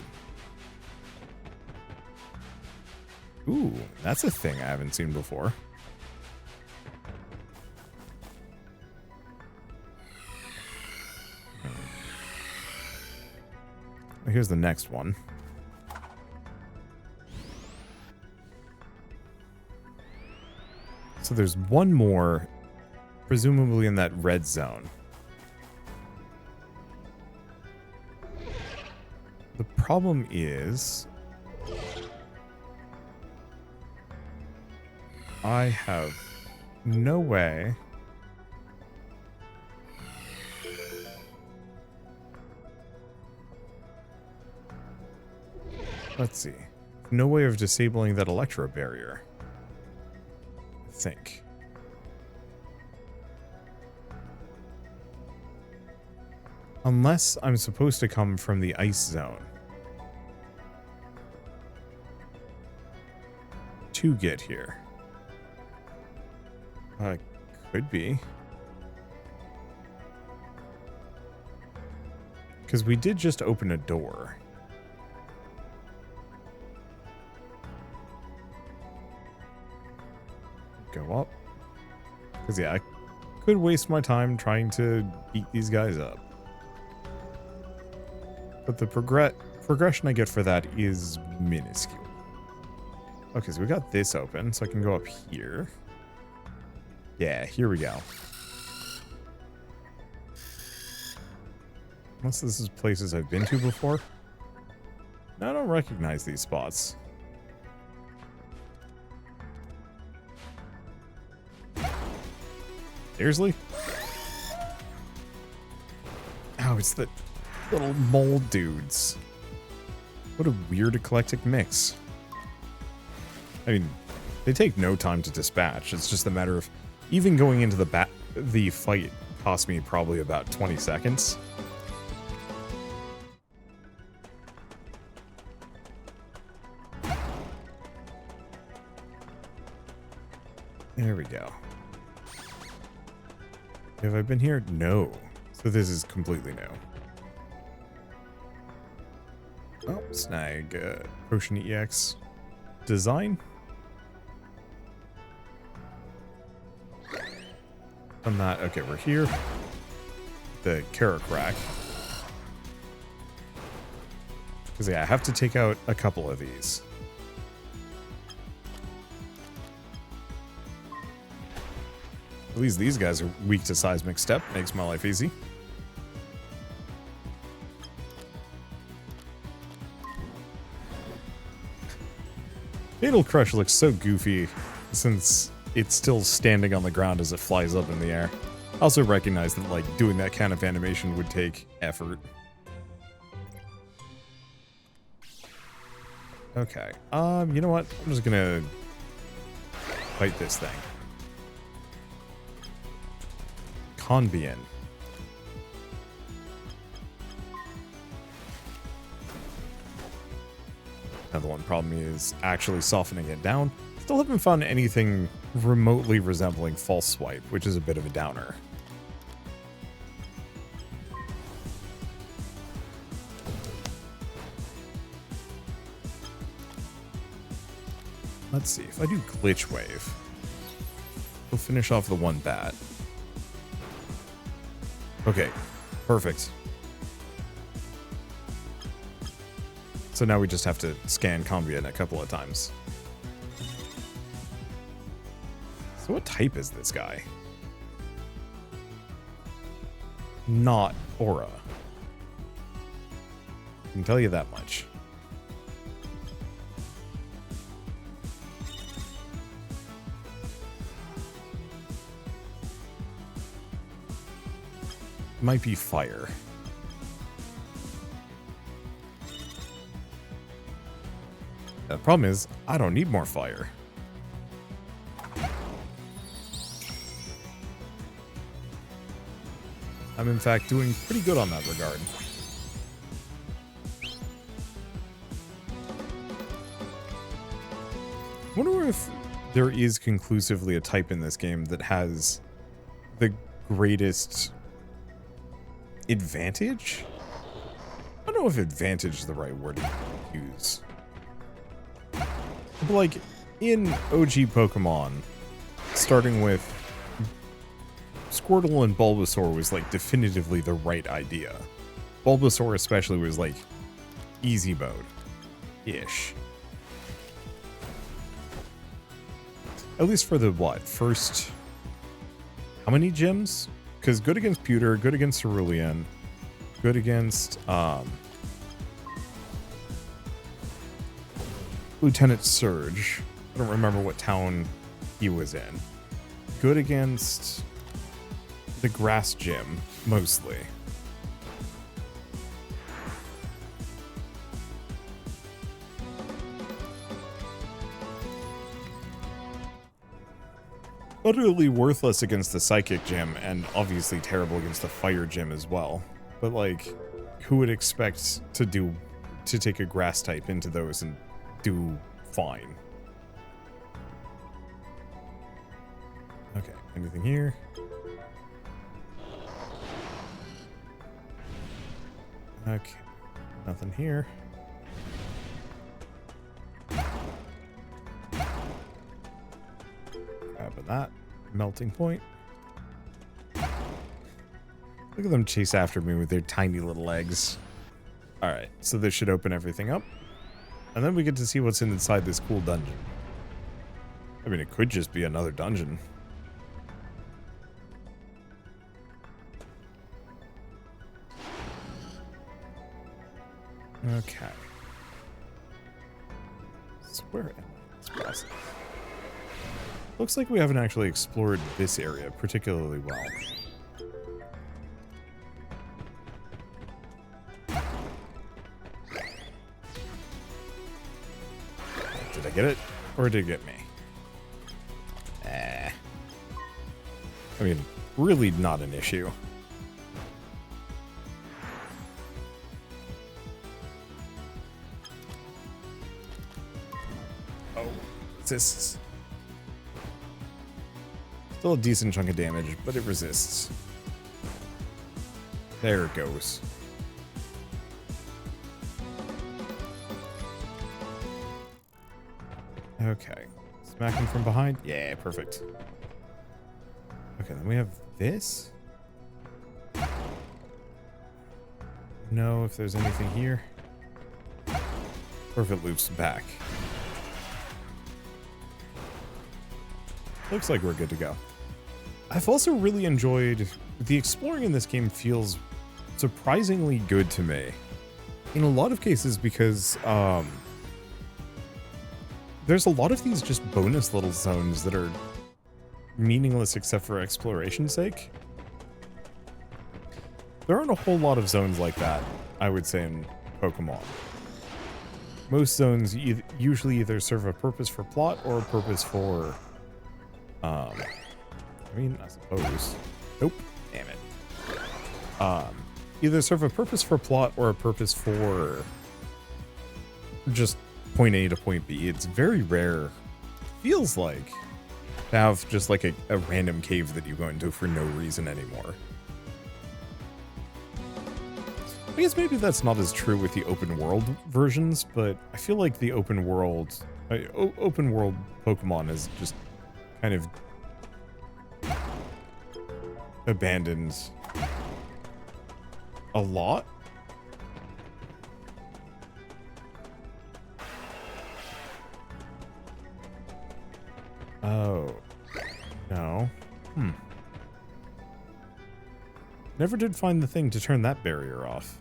Ooh, that's a thing I haven't seen before. Here's the next one. So there's one more, presumably in that red zone. The problem is I have no way let's see. No way of disabling that electro barrier. I think. Unless I'm supposed to come from the ice zone. to get here? Could be. Because we did just open a door. Go up. Because, yeah, I could waste my time trying to beat these guys up. But the progression I get for that is minuscule. Okay, so we got this open, so I can go up here. Yeah, here we go. Unless this is places I've been to before. No, I don't recognize these spots. Seriously? Oh, it's the little mole dudes. What a weird eclectic mix. I mean, they take no time to dispatch. It's just a matter of even going into the fight cost me probably about 20 seconds. There we go. Have I been here? No. So this is completely new. Oh, snag Potion EX design. I'm not. Okay, we're here. The carrot crack. Because, yeah, I have to take out a couple of these. At least these guys are weak to seismic step. Makes my life easy. Fatal Crush looks so goofy since it's still standing on the ground as it flies up in the air. I also recognize that, like, doing that kind of animation would take effort. Okay. You know what? I'm just gonna fight this thing. Conbien. Another one problem is actually softening it down. Still haven't found anything remotely resembling False Swipe, which is a bit of a downer. Let's see, if I do Glitch Wave, we'll finish off the one bat. Okay, perfect. So now we just have to scan Conbien a couple of times. So what type is this guy? Not Aura. I can tell you that much. Might be fire. The problem is, I don't need more fire. I'm in fact doing pretty good on that regard. I wonder if there is conclusively a type in this game that has the greatest advantage? I don't know if advantage is the right word to use. But like, in OG Pokemon, starting with Squirtle and Bulbasaur was like definitively the right idea. Bulbasaur especially was like easy mode-ish. At least for the what? First, how many gyms? Because good against Pewter, good against Cerulean, good against Lieutenant Surge. I don't remember what town he was in. Good against the Grass Gym, mostly. Utterly worthless against the Psychic Gym, and obviously terrible against the Fire Gym as well. But like, who would expect to take a grass type into those and do fine? Okay, anything here? Okay, nothing here. Grabbing that. Melting point. Look at them chase after me with their tiny little legs. Alright, so this should open everything up. And then we get to see what's inside this cool dungeon. I mean, it could just be another dungeon. Okay. So where am I in this process? Looks like we haven't actually explored this area particularly well. Did I get it? Or did it get me? I mean, really not an issue. Oh, resists. Still a decent chunk of damage, but it resists. There it goes. Okay. Smack him from behind. Yeah, perfect. Okay, then we have this. No, if there's anything here. Or if it loops back. Looks like we're good to go. I've also really enjoyed... The exploring in this game feels surprisingly good to me. In a lot of cases because, there's a lot of these just bonus little zones that are meaningless except for exploration's sake. There aren't a whole lot of zones like that, I would say, in Pokemon. Most zones usually either serve a purpose for plot or a purpose for, I mean, I suppose. Nope. Damn it. Either serve a purpose for plot or a purpose for just point A to point B. It's very rare, feels like, to have just like a random cave that you go into for no reason anymore. I guess maybe that's not as true with the open world versions, but I feel like the open world Pokemon is just kind of abandoned a lot. Oh, no. Never did find the thing to turn that barrier off.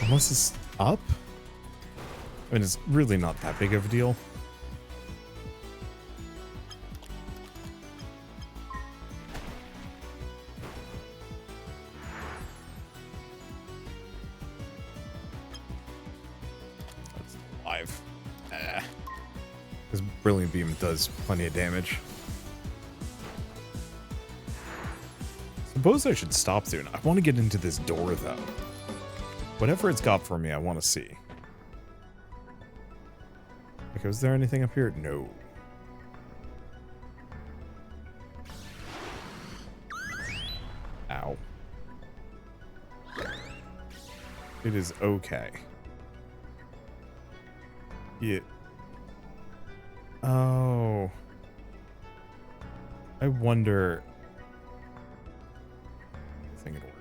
Unless it's up? I mean, it's really not that big of a deal. That's alive. This Brilliant Beam does plenty of damage. Suppose I should stop soon. I want to get into this door, though. Whatever it's got for me, I want to see. Okay, was there anything up here? No. Ow. It is okay. Oh. I wonder... I think it'll work.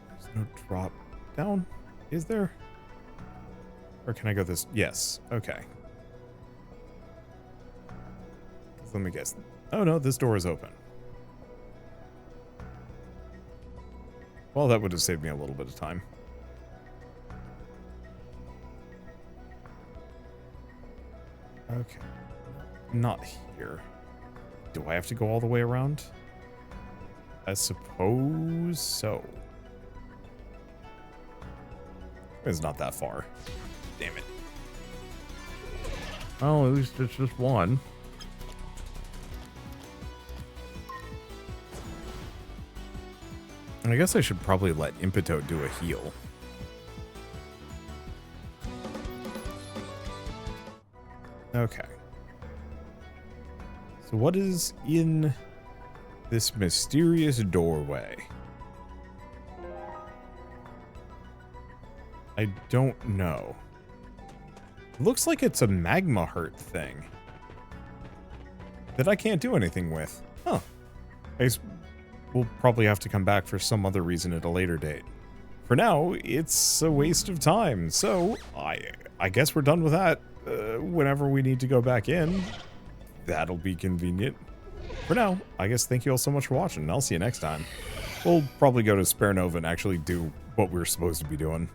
There's no drop down, is there? Or can I go this? Yes. Okay. Let me guess. Oh no, this door is open. Well, that would have saved me a little bit of time. Okay. Not here. Do I have to go all the way around? I suppose so. It's not that far. Damn it. Oh, at least it's just one. And I guess I should probably let Impetoad do a heal. Okay. So what is in this mysterious doorway? I don't know. It looks like it's a magma heart thing that I can't do anything with. Huh. I guess we'll probably have to come back for some other reason at a later date. For now, it's a waste of time, so I guess we're done with that. Whenever we need to go back in, that'll be convenient. For now, I guess thank you all so much for watching, and I'll see you next time. We'll probably go to Spare Nova and actually do what we're supposed to be doing.